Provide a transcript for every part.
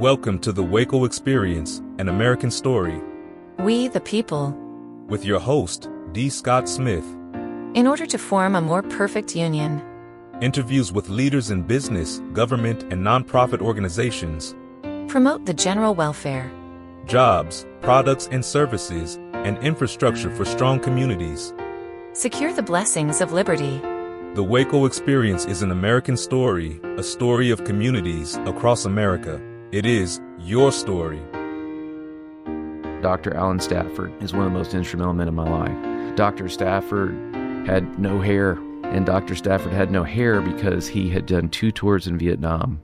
Welcome to the WACO Experience, an American story. We, the people. With your host, D. Scott Smith. In order to form a more perfect union. Interviews with leaders in business, government, and nonprofit organizations. Promote the general welfare. Jobs, products and services, and infrastructure for strong communities. Secure the blessings of liberty. The WACO Experience is an American story, a story of communities across America. It is your story. Dr. Alan Stafford is one of the most instrumental men in my life. Dr. Stafford had no hair, and Dr. Stafford had no hair because he had done 2 tours in Viet Nam.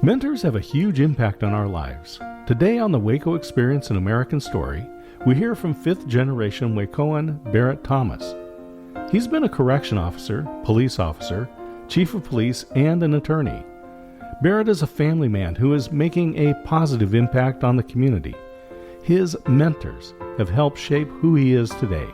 Mentors have a huge impact on our lives. Today on the WACO Experience, an American story, we hear from Firth Generation Wacoan Barrett Thomas. He's been a correction officer, police officer, chief of police, and an attorney. Barrett is a family man who is making a positive impact on the community. His mentors have helped shape who he is today.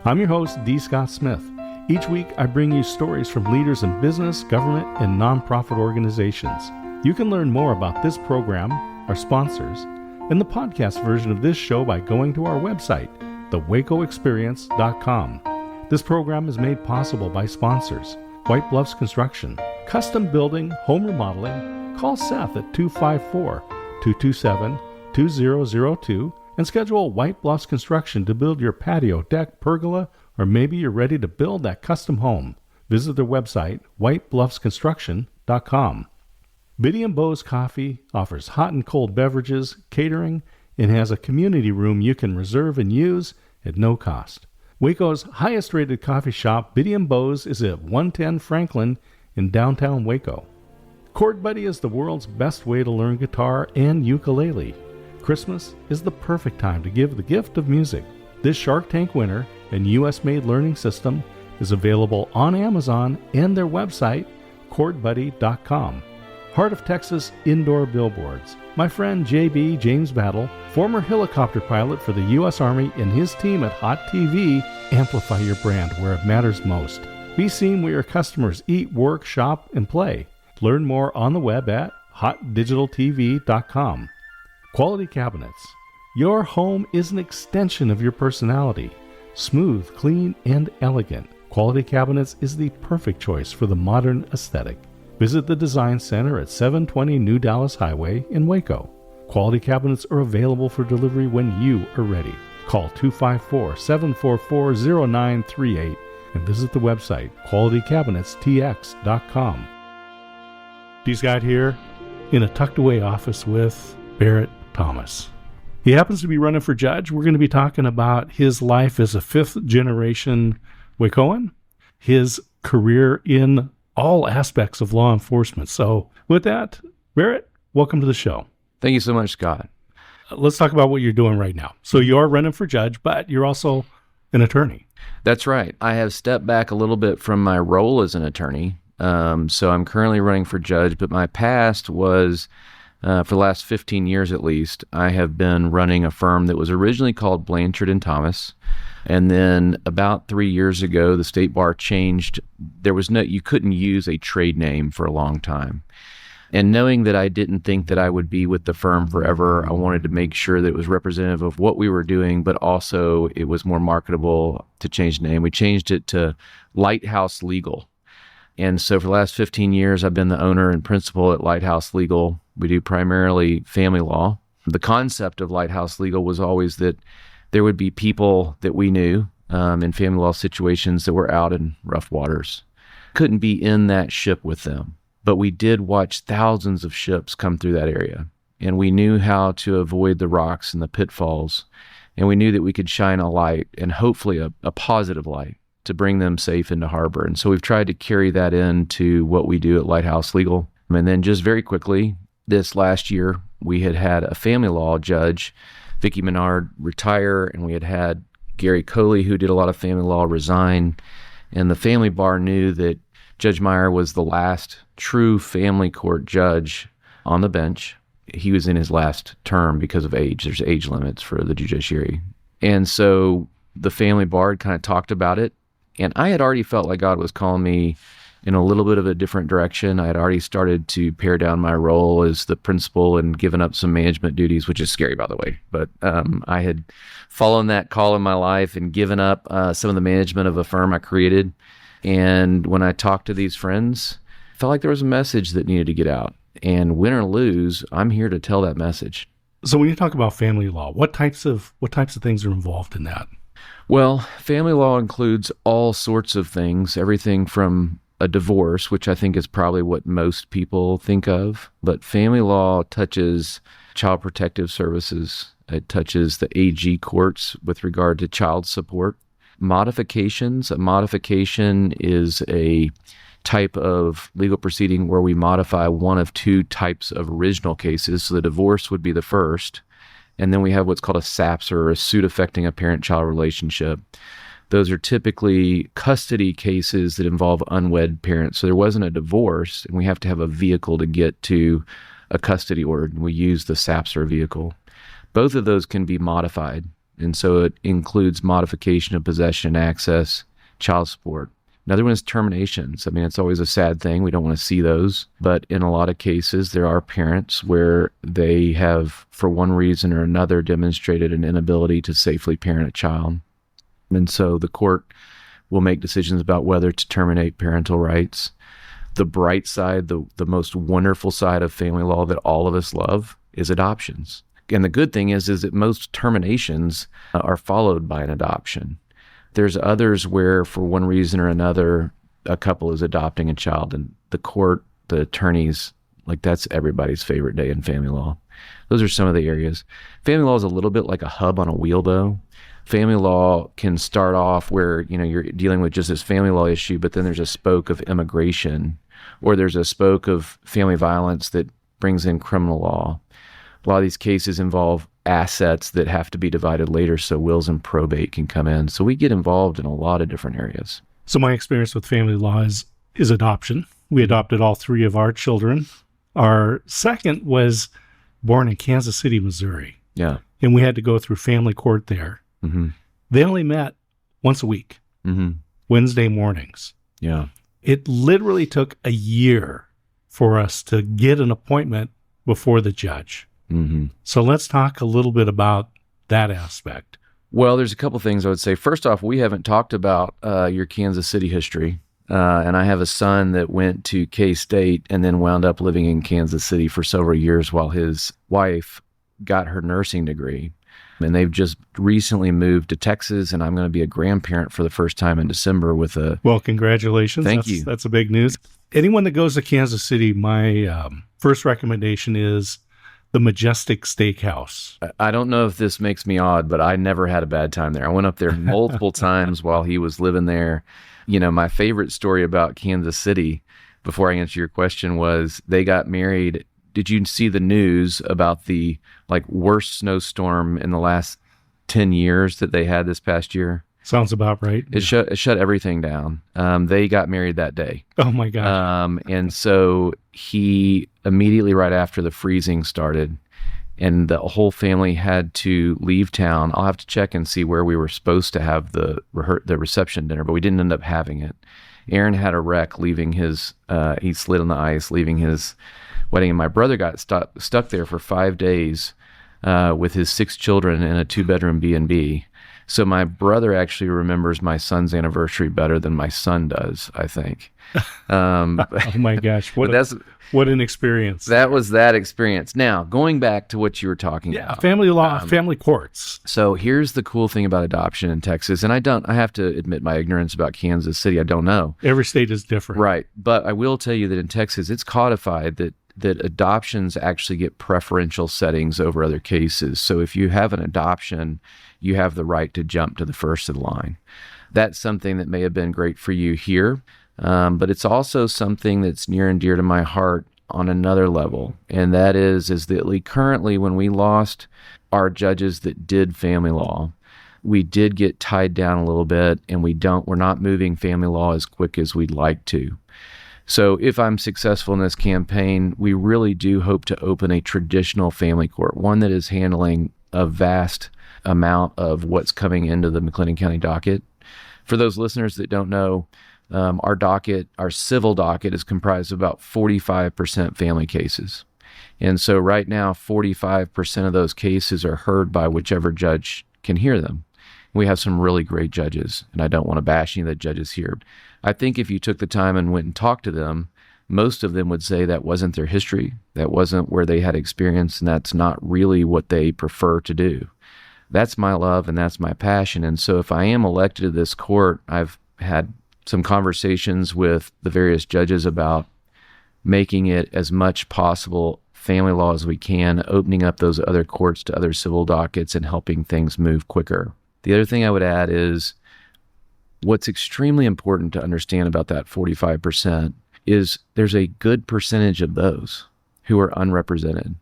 I'm your host, D. Scott Smith. Each week, I bring you stories from leaders in business, government, and nonprofit organizations. You can learn more about this program, our sponsors, and the podcast version of this show by going to our website, thewacoexperience.com. This program is made possible by sponsors: White Bluffs Construction, custom building, home remodeling. Call Seth at 254-227-2002 and schedule White Bluffs Construction to build your patio, deck, pergola, or maybe you're ready to build that custom home. Visit their website, whitebluffsconstruction.com. Biddy & Bo's Coffee offers hot and cold beverages, catering, and has a community room you can reserve and use at no cost. Waco's highest-rated coffee shop, Biddy & Bo's, is at 110 Franklin in downtown Waco. Chord Buddy is the world's best way to learn guitar and ukulele. Christmas is the perfect time to give the gift of music. This Shark Tank winner and U.S.-made learning system is available on Amazon and their website, chordbuddy.com. Heart of Texas Indoor Billboards. My friend J.B. James Battle, former helicopter pilot for the U.S. Army, and his team at Hot TV amplify your brand where it matters most. Be seen where your customers eat, work, shop, and play. Learn more on the web at hotdigitaltv.com. Quality Cabinets. Your home is an extension of your personality. Smooth, clean, and elegant. Quality Cabinets is the perfect choice for the modern aesthetic. Visit the Design Center at 720 New Dallas Highway in Waco. Quality Cabinets are available for delivery when you are ready. Call 254-744-0938 and visit the website, qualitycabinetstx.com. D. Scott here in a tucked-away office with Barrett Thomas. He happens to be running for judge. We're going to be talking about his life as a fifth-generation Wacoan, his career in all aspects of law enforcement. So with that, Barrett, welcome to the show. Thank you so much, Scott. Let's talk about what you're doing right now. So you're running for judge, but you're also an attorney. That's right. I have stepped back a little bit from my role as an attorney. So I'm currently running for judge, but my past was, for the last 15 years at least, I have been running a firm that was originally called Blanchard & Thomas. And then about 3 years ago, the state bar changed. You couldn't use a trade name for a long time. And knowing that I didn't think that I would be with the firm forever, I wanted to make sure that it was representative of what we were doing, but also it was more marketable to change the name. We changed it to Lighthouse Legal. And so for the last 15 years, I've been the owner and principal at Lighthouse Legal. We do primarily family law. The concept of Lighthouse Legal was always that there would be people that we knew in family law situations that were out in rough waters. Couldn't be in that ship with them. But we did watch thousands of ships come through that area. And we knew how to avoid the rocks and the pitfalls. And we knew that we could shine a light, and hopefully a positive light, to bring them safe into harbor. And so we've tried to carry that into what we do at Lighthouse Legal. And then just very quickly, this last year, we had a family law judge, Vicki Menard, retire, and we had Gary Coley, who did a lot of family law, resign. And the family bar knew that Judge Meyer was the last true family court judge on the bench. He was in his last term because of age. There's age limits for the judiciary. And so the family bar had kind of talked about it. And I had already felt like God was calling me in a little bit of a different direction. I had already started to pare down my role as the principal and given up some management duties, which is scary, by the way. But I had followed that call in my life and given up some of the management of a firm I created. And when I talked to these friends, I felt like there was a message that needed to get out. And win or lose, I'm here to tell that message. So when you talk about family law, what types of things are involved in that? Well, family law includes all sorts of things, everything from a divorce, which I think is probably what most people think of, but family law touches child protective services. It touches the AG courts with regard to child support. Modifications. A modification is a type of legal proceeding where we modify one of two types of original cases. So the divorce would be the first. And then we have what's called a SAPS, or a suit affecting a parent-child relationship. Those are typically custody cases that involve unwed parents. So there wasn't a divorce, and we have to have a vehicle to get to a custody order. And we use the SAPS or vehicle. Both of those can be modified. And so it includes modification of possession, access, child support. Another one is terminations. I mean, it's always a sad thing. We don't want to see those. But in a lot of cases, there are parents where they have, for one reason or another, demonstrated an inability to safely parent a child. And so the court will make decisions about whether to terminate parental rights. The bright side, the most wonderful side of family law that all of us love is adoptions. And the good thing is that most terminations are followed by an adoption. There's others where, for one reason or another, a couple is adopting a child, and the court, the attorneys, like, that's everybody's favorite day in family law. Those are some of the areas. Family law is a little bit like a hub on a wheel, though. Family law can start off where, you're dealing with just this family law issue, but then there's a spoke of immigration, or there's a spoke of family violence that brings in criminal law. A lot of these cases involve assets that have to be divided later, so wills and probate can come in. So we get involved in a lot of different areas. So my experience with family law is adoption. We adopted all three of our children. Our second was born in Kansas City, Missouri. Yeah. And we had to go through family court there. Mm-hmm. They only met once a week, Wednesday mornings. Yeah. It literally took a year for us to get an appointment before the judge. Mm-hmm. So let's talk a little bit about that aspect. Well, there's a couple things I would say. First off, we haven't talked about your Kansas City history. And I have a son that went to K-State and then wound up living in Kansas City for several years while his wife got her nursing degree. And they've just recently moved to Texas, and I'm going to be a grandparent for the first time in December with a... Well, congratulations. Thank you. That's a big news. Anyone that goes to Kansas City, my first recommendation is the Majestic Steakhouse. I don't know if this makes me odd, but I never had a bad time there. I went up there multiple times while he was living there. My favorite story about Kansas City, before I answer your question, was they got married. Did you see the news about the worst snowstorm in the last 10 years that they had this past year? Sounds about right. It shut everything down. They got married that day. Oh my gosh. And so he immediately right after the freezing started, and the whole family had to leave town. I'll have to check and see where we were supposed to have the reception dinner, but we didn't end up having it. Aaron had a wreck leaving his, he slid on the ice, leaving his wedding, and my brother got stuck there for 5 days with his 6 children in a 2-bedroom B&B. So my brother actually remembers my son's anniversary better than my son does, I think. Oh my gosh. What an experience. That was that experience. Now, going back to what you were talking about. Family law, family courts. So here's the cool thing about adoption in Texas. And I have to admit my ignorance about Kansas City. I don't know. Every state is different. Right. But I will tell you that in Texas, it's codified that adoptions actually get preferential settings over other cases. So if you have an adoption, you have the right to jump to the first of the line. That's something that may have been great for you here, but it's also something that's near and dear to my heart on another level. And that is that currently, when we lost our judges that did family law, we did get tied down a little bit, and we're not moving family law as quick as we'd like to. So if I'm successful in this campaign, we really do hope to open a traditional family court, one that is handling a vast amount of what's coming into the McLennan County docket. For those listeners that don't know, Our civil docket is comprised of about 45% family cases. And so right now, 45% of those cases are heard by whichever judge can hear them. We have some really great judges, and I don't want to bash any of the judges here. I think if you took the time and went and talked to them, most of them would say that wasn't their history, that wasn't where they had experience, and that's not really what they prefer to do. That's my love and that's my passion. And so if I am elected to this court, I've had some conversations with the various judges about making it as much possible family law as we can, opening up those other courts to other civil dockets and helping things move quicker. The other thing I would add is what's extremely important to understand about that 45% is there's a good percentage of those who are unrepresented.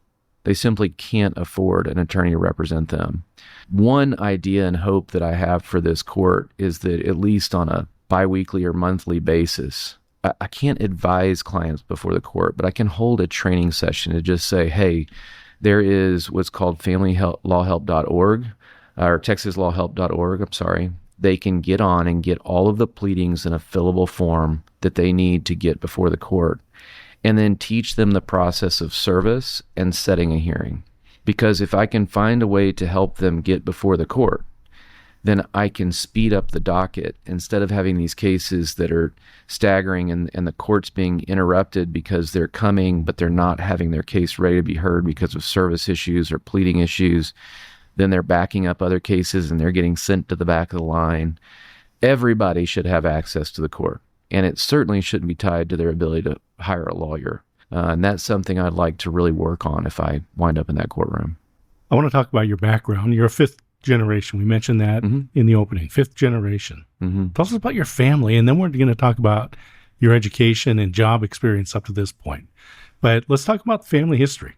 They simply can't afford an attorney to represent them. One idea and hope that I have for this court is that at least on a biweekly or monthly basis, I can't advise clients before the court, but I can hold a training session to just say, hey, there is what's called familylawhelp.org or texaslawhelp.org, I'm sorry. They can get on and get all of the pleadings in a fillable form that they need to get before the court, and then teach them the process of service and setting a hearing. Because if I can find a way to help them get before the court, then I can speed up the docket instead of having these cases that are staggering and the court's being interrupted because they're coming, but they're not having their case ready to be heard because of service issues or pleading issues. Then they're backing up other cases and they're getting sent to the back of the line. Everybody should have access to the court, and it certainly shouldn't be tied to their ability to hire a lawyer. And that's something I'd like to really work on if I wind up in that courtroom. I want to talk about your background. You're a fifth generation. We mentioned that in the opening, fifth generation. Tell us about your family, and then we're going to talk about your education and job experience up to this point. But let's talk about family history.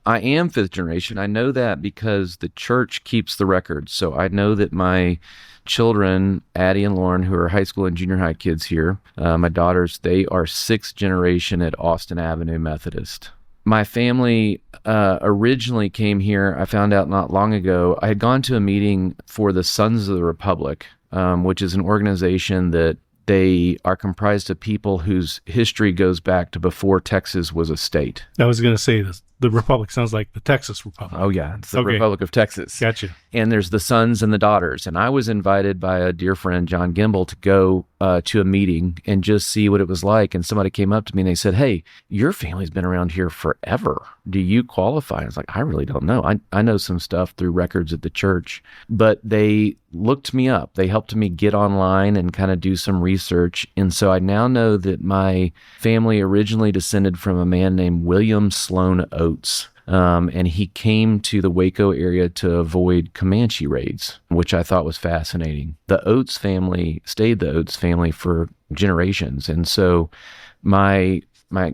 I am fifth generation. I know that because the church keeps the records. So I know that my children, Addie and Lauren, who are high school and junior high kids here, my daughters, they are sixth generation at Austin Avenue Methodist. My family originally came here, I found out not long ago. I had gone to a meeting for the Sons of the Republic, which is an organization that they are comprised of people whose history goes back to before Texas was a state. I was going to say this. The Republic sounds like the Texas Republic. Oh, yeah. It's the Republic of Texas. Gotcha. And there's the sons and the daughters. And I was invited by a dear friend, John Gimble, to go to a meeting and just see what it was like. And somebody came up to me and they said, hey, your family's been around here forever. Do you qualify? I was like, I really don't know. I know some stuff through records at the church. But they looked me up. They helped me get online and kind of do some research. And so I now know that my family originally descended from a man named William Sloan Oates. And he came to the Waco area to avoid Comanche raids, which I thought was fascinating. The Oates family stayed the Oates family for generations. And so my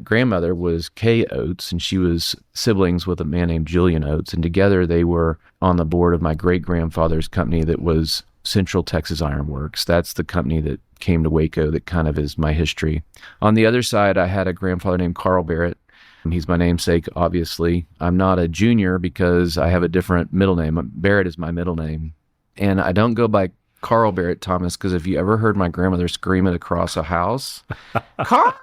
grandmother was Kay Oates, and she was siblings with a man named Julian Oates. And together they were on the board of my great-grandfather's company that was Central Texas Iron Works. That's the company that came to Waco that kind of is my history. On the other side, I had a grandfather named Carl Barrett. He's my namesake, obviously. I'm not a junior because I have a different middle name. Barrett is my middle name. And I don't go by Carl Barrett Thomas because if you ever heard my grandmother scream it across a house, Carl!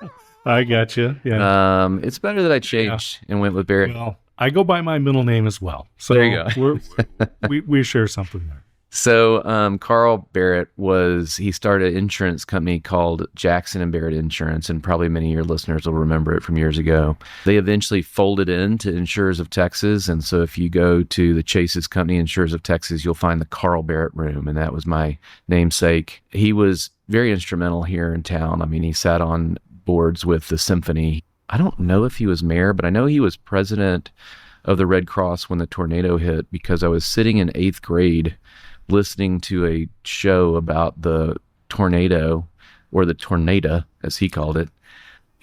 I got you. Yeah. It's better that I changed and went with Barrett. Well, I go by my middle name as well. So there you go. we share something there. So Carl Barrett he started an insurance company called Jackson and Barrett Insurance, and probably many of your listeners will remember it from years ago. They eventually folded into Insurers of Texas, and so if you go to the Chase's company, Insurers of Texas, you'll find the Carl Barrett room, and that was my namesake. He was very instrumental here in town. I mean, he sat on boards with the symphony. I don't know if he was mayor, but I know he was president of the Red Cross when the tornado hit, because I was sitting in 8th grade listening to a show about the tornado, or the tornado, as he called it.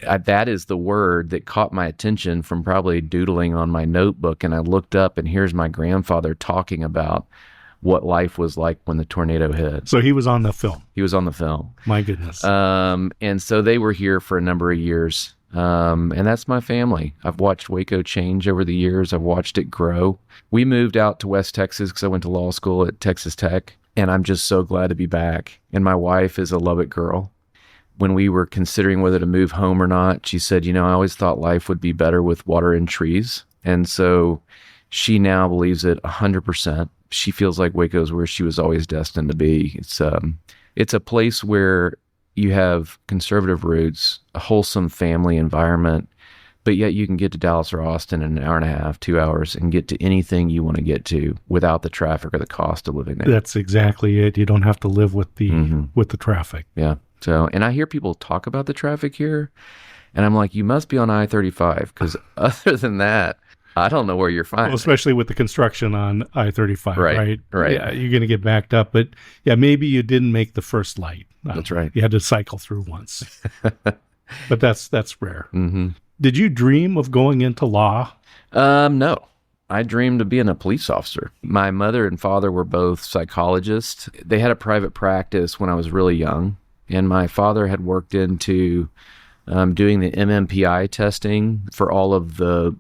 That is the word that caught my attention from probably doodling on my notebook. And I looked up, and here's my grandfather talking about what life was like when the tornado hit. So he was on the film. He was on the film. My goodness. And so they were here for a number of years. And that's my family. I've watched Waco change over the years. I've watched it grow. We moved out to West Texas because I went to law school at Texas Tech, and I'm just so glad to be back. And my wife is a Lubbock girl. when we were considering whether to move home or not, she said, I always thought life would be better with water and trees. And so she now believes it 100%. She feels like Waco is where she was always destined to be. It's a place where you have conservative roots, a wholesome family environment, but yet you can get to Dallas or Austin in an hour and a half, 2 hours, and get to anything you want to get to without the traffic or the cost of living there. That's exactly it. You don't have to live with the traffic. Yeah. So, and I hear people talk about the traffic here, and I'm like, you must be on I-35, because other than that, I don't know where you're finding. Well, especially with the construction on I-35, right? Right. Yeah, you're going to get backed up. But yeah, maybe you didn't make the first light. That's right. You had to cycle through once. But that's rare. Mm-hmm. Did you dream of going into law? No. I dreamed of being a police officer. My mother and father were both psychologists. They had a private practice when I was really young, and my father had worked into doing the MMPI testing for all of the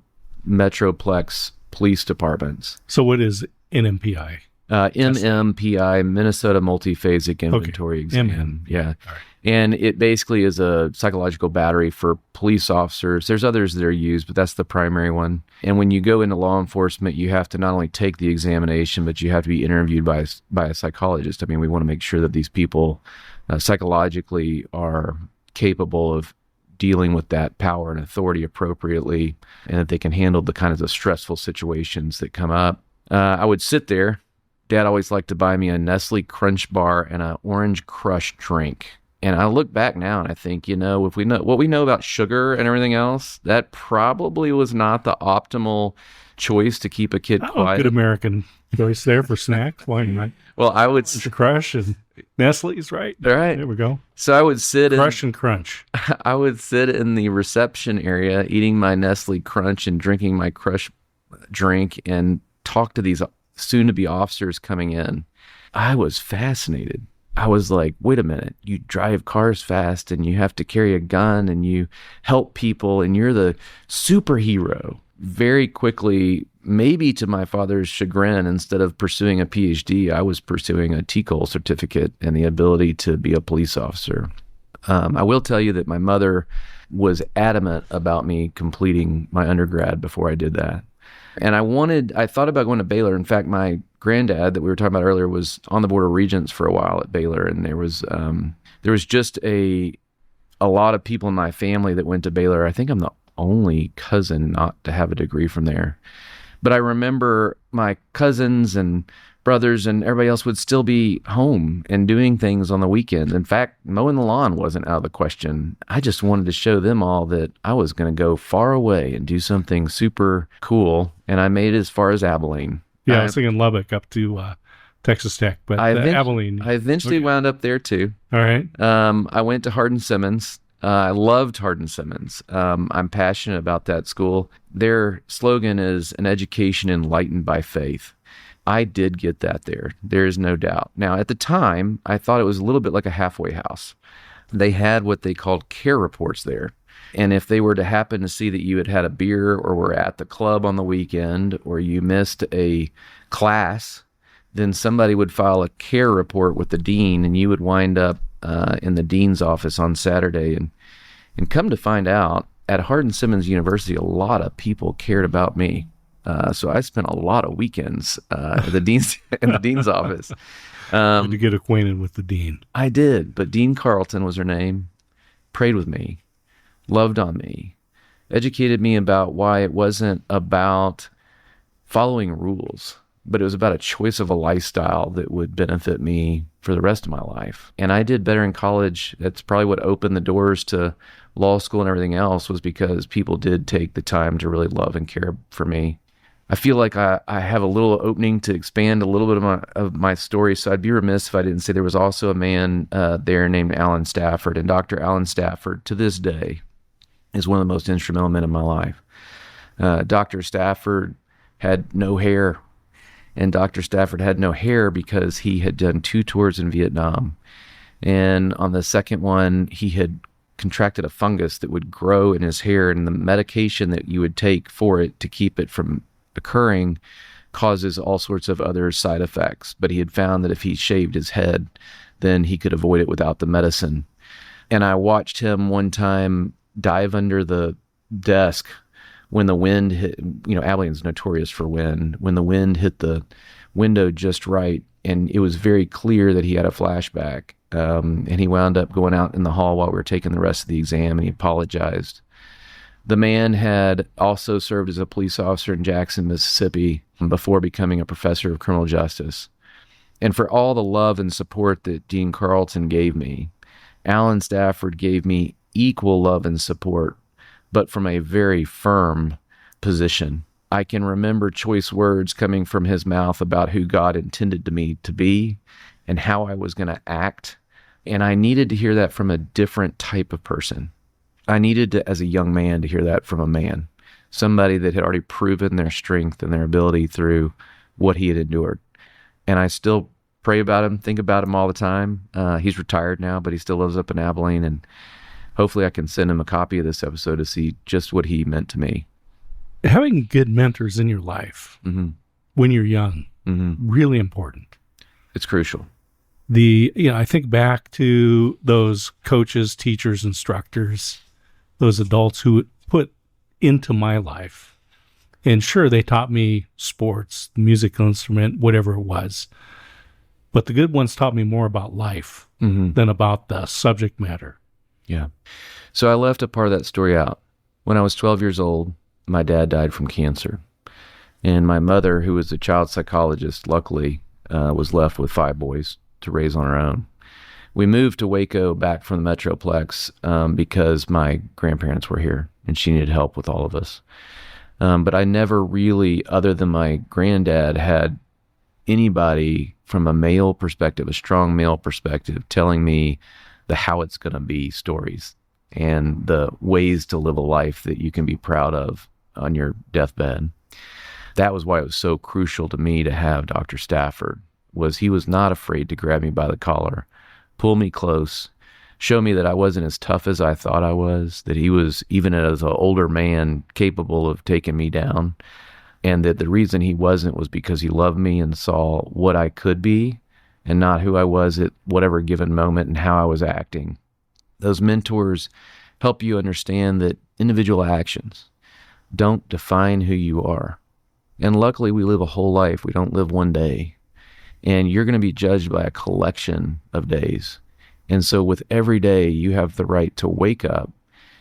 Metroplex police departments. So what is NMPI? MMPI, Minnesota Multiphasic Inventory Exam. MM. Yeah. All right. And it basically is a psychological battery for police officers. There's others that are used, but that's the primary one. And when you go into law enforcement, you have to not only take the examination, but you have to be interviewed by a psychologist. I mean, we want to make sure that these people psychologically are capable of dealing with that power and authority appropriately, and that they can handle the kinds of stressful situations that come up. I would sit there. Dad always liked to buy me a Nestle Crunch bar and an Orange Crush drink. And I look back now and I think, if we know what we know about sugar and everything else, that probably was not the optimal choice to keep a kid quiet. Good American choice there for snacks. Why not? Well, I would Crush and Nestle's, right? Right. There we go. So I would sit Crush and Crunch. I would sit in the reception area eating my Nestle Crunch and drinking my Crush drink and talk to these soon-to-be officers coming in. I was fascinated. I was like, wait a minute, you drive cars fast and you have to carry a gun and you help people and you're the superhero. Very quickly, maybe to my father's chagrin, instead of pursuing a PhD, I was pursuing a TCOL certificate and the ability to be a police officer. I will tell you that my mother was adamant about me completing my undergrad before I did that. And I thought about going to Baylor. In fact, my granddad that we were talking about earlier was on the Board of Regents for a while at Baylor. And there was just a lot of people in my family that went to Baylor. I think I'm the only cousin not to have a degree from there. But I remember my cousins and brothers and everybody else would still be home and doing things on the weekends. In fact, mowing the lawn wasn't out of the question. I just wanted to show them all that I was going to go far away and do something super cool. And I made it as far as Abilene. Yeah, I was thinking Lubbock up to Texas Tech, but Abilene. I eventually wound up there too. All right. I went to Hardin-Simmons. I loved Hardin-Simmons. I'm passionate about that school. Their slogan is an education enlightened by faith. I did get that there. There is no doubt. Now, at the time, I thought it was a little bit like a halfway house. They had what they called care reports there. And if they were to happen to see that you had had a beer or were at the club on the weekend or you missed a class, then somebody would file a care report with the dean and you would wind up in the dean's office on Saturday. And come to find out, at Hardin-Simmons University, a lot of people cared about me. So I spent a lot of weekends in the dean's office. To get acquainted with the dean. I did, but Dean Carlton was her name, prayed with me, loved on me, educated me about why it wasn't about following rules, but it was about a choice of a lifestyle that would benefit me for the rest of my life. And I did better in college. That's probably what opened the doors to law school and everything else, was because people did take the time to really love and care for me. I feel like I have a little opening to expand a little bit of my story, so I'd be remiss if I didn't say there was also a man there named Alan Stafford, and Dr. Alan Stafford, to this day, is one of the most instrumental men in my life. Dr. Stafford had no hair, and Dr. Stafford had no hair because he had done 2 tours in Viet Nam, and on the second one, he had contracted a fungus that would grow in his hair, and the medication that you would take for it to keep it from occurring causes all sorts of other side effects. But he had found that if he shaved his head, then he could avoid it without the medicine. And I watched him one time dive under the desk when the wind hit. Abilene's notorious for wind. When the wind hit the window just right, and it was very clear that he had a flashback. And he wound up going out in the hall while we were taking the rest of the exam, and he apologized. The man had also served as a police officer in Jackson, Mississippi, before becoming a professor of criminal justice. And for all the love and support that Dean Carlton gave me, Alan Stafford gave me equal love and support, but from a very firm position. I can remember choice words coming from his mouth about who God intended me to be and how I was going to act. And I needed to hear that from a different type of person. I needed to, as a young man, to hear that from a man, somebody that had already proven their strength and their ability through what he had endured. And I still pray about him, think about him all the time. He's retired now, but he still lives up in Abilene, and hopefully I can send him a copy of this episode to see just what he meant to me. Having good mentors in your life when you're young, really important. It's crucial. I think back to those coaches, teachers, instructors, those adults who put into my life. And sure, they taught me sports, musical instrument, whatever it was. But the good ones taught me more about life than about the subject matter. Yeah. So I left a part of that story out. When I was 12 years old, my dad died from cancer. And my mother, who was a child psychologist, luckily was left with 5 boys to raise on her own. We moved to Waco back from the Metroplex because my grandparents were here and she needed help with all of us. But I never really, other than my granddad, had anybody from a male perspective, a strong male perspective, telling me the how it's going to be stories and the ways to live a life that you can be proud of on your deathbed. That was why it was so crucial to me to have Dr. Stafford. He was not afraid to grab me by the collar, pull me close, show me that I wasn't as tough as I thought I was, that he was, even as an older man, capable of taking me down, and that the reason he wasn't was because he loved me and saw what I could be and not who I was at whatever given moment and how I was acting. Those mentors help you understand that individual actions don't define who you are. And luckily, we live a whole life. We don't live one day. And you're going to be judged by a collection of days. And so with every day, you have the right to wake up,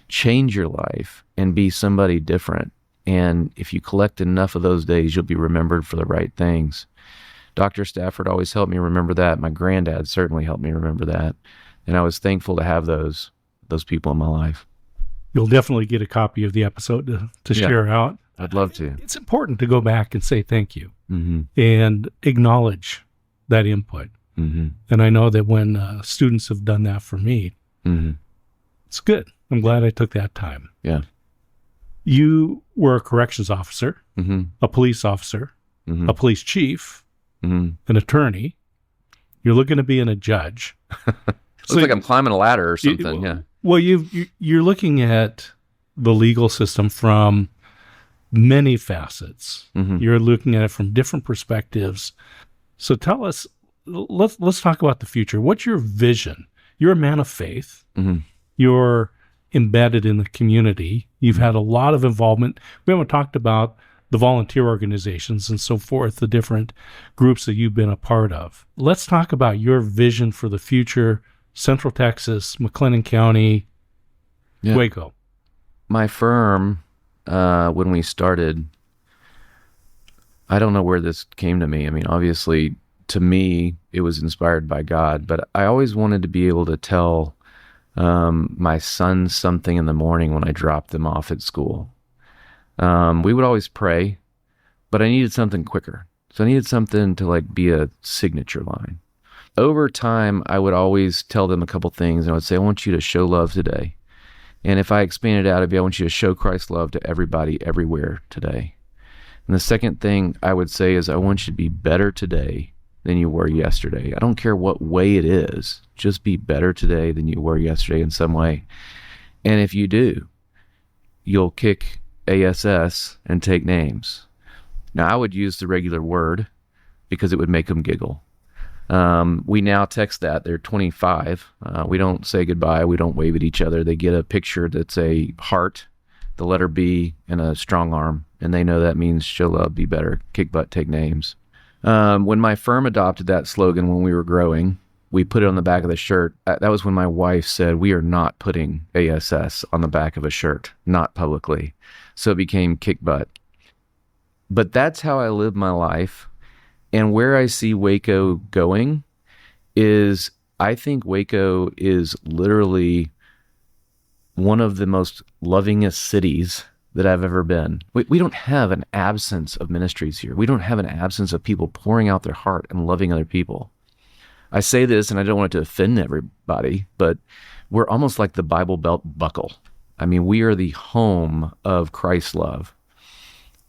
change your life, and be somebody different. And if you collect enough of those days, you'll be remembered for the right things. Dr. Stafford always helped me remember that. My granddad certainly helped me remember that. And I was thankful to have those people in my life. You'll definitely get a copy of the episode to share out. I'd love to. It's important to go back and say thank you and acknowledge that input. And I know that when students have done that for me, it's good. I'm glad I took that time. Yeah. You were a corrections officer, a police officer, a police chief, an attorney. You're looking to be a judge. Looks like I'm climbing a ladder or something. Well, you're looking at the legal system from many facets. You're looking at it from different perspectives. So tell us, let's talk about the future. What's your vision? You're a man of faith. You're embedded in the community. You've had a lot of involvement. We haven't talked about the volunteer organizations and so forth, the different groups that you've been a part of. Let's talk about your vision for the future, Central Texas, McLennan County, Waco. My firm, when we started, I don't know where this came to me. I mean, obviously, to me, it was inspired by God, but I always wanted to be able to tell my sons something in the morning when I dropped them off at school. We would always pray, but I needed something quicker. So I needed something to be a signature line. Over time, I would always tell them a couple things, and I would say, I want you to show love today. And if I expanded out, it'd be, I want you to show Christ's love to everybody, everywhere today. And the second thing I would say is, I want you to be better today than you were yesterday. I don't care what way it is. Just be better today than you were yesterday in some way. And if you do, you'll kick ASS and take names. Now, I would use the regular word because it would make them giggle. We now text that. They're 25. We don't say goodbye. We don't wave at each other. They get a picture that's a heart, the letter B, and a strong arm. And they know that means show love, be better, kick butt, take names. When my firm adopted that slogan when we were growing, we put it on the back of the shirt. That was when my wife said, we are not putting ASS on the back of a shirt, not publicly. So it became kick butt. But that's how I live my life. And where I see Waco going is, I think Waco is literally one of the most lovingest cities that I've ever been. We don't have an absence of ministries here. We don't have an absence of people pouring out their heart and loving other people. I say this, and I don't want it to offend everybody, but we're almost like the Bible Belt buckle. I mean, we are the home of Christ's love.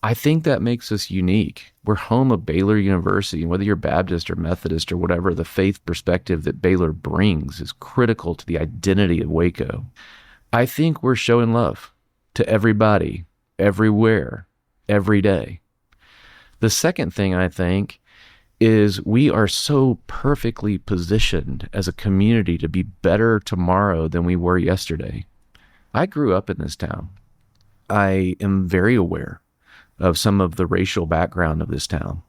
I think that makes us unique. We're home of Baylor University, and whether you're Baptist or Methodist or whatever, the faith perspective that Baylor brings is critical to the identity of Waco. I think we're showing love to everybody, everywhere, every day. The second thing I think is we are so perfectly positioned as a community to be better tomorrow than we were yesterday. I grew up in this town. I am very aware of some of the racial background of this town.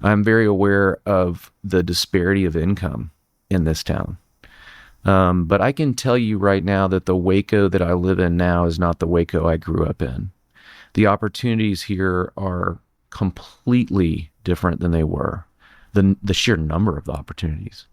I'm very aware of the disparity of income in this town. But I can tell you right now that the Waco that I live in now is not the Waco I grew up in. The opportunities here are completely different than they were, the sheer number of the opportunities.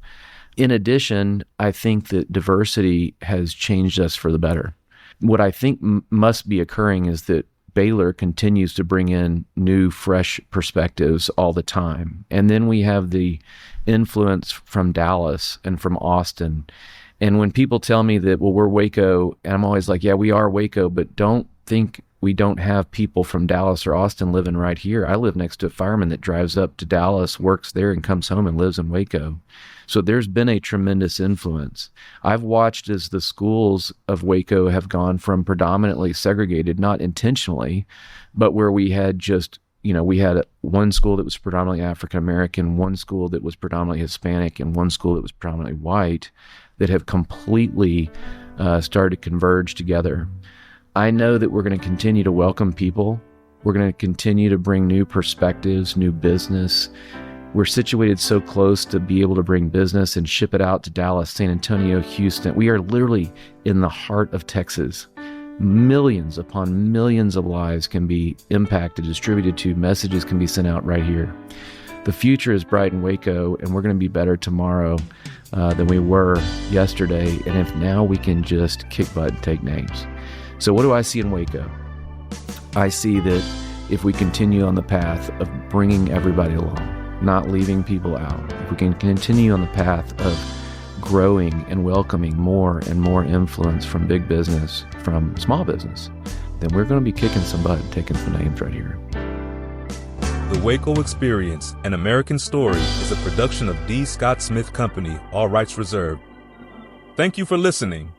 In addition, I think that diversity has changed us for the better. What I think must be occurring is that Baylor continues to bring in new, fresh perspectives all the time. And then we have the influence from Dallas and from Austin. And when people tell me that, well, we're Waco, and I'm always like, yeah, we are Waco, but don't think we don't have people from Dallas or Austin living right here. I live next to a fireman that drives up to Dallas, works there, and comes home and lives in Waco. So there's been a tremendous influence. I've watched as the schools of Waco have gone from predominantly segregated, not intentionally, but where we had just, we had one school that was predominantly African-American, one school that was predominantly Hispanic, and one school that was predominantly white, that have completely started to converge together. I know that we're going to continue to welcome people. We're going to continue to bring new perspectives, new business. We're situated so close to be able to bring business and ship it out to Dallas, San Antonio, Houston. We are literally in the heart of Texas. Millions upon millions of lives can be impacted, distributed to, messages can be sent out right here. The future is bright in Waco, and we're going to be better tomorrow than we were yesterday. And if now we can just kick butt and take names. So what do I see in Waco? I see that if we continue on the path of bringing everybody along, not leaving people out, if we can continue on the path of growing and welcoming more and more influence from big business, from small business, then we're going to be kicking some butt and taking some names right here. The WACO Experience, an American Story, is a production of D. Scott Smith Company, all rights reserved. Thank you for listening.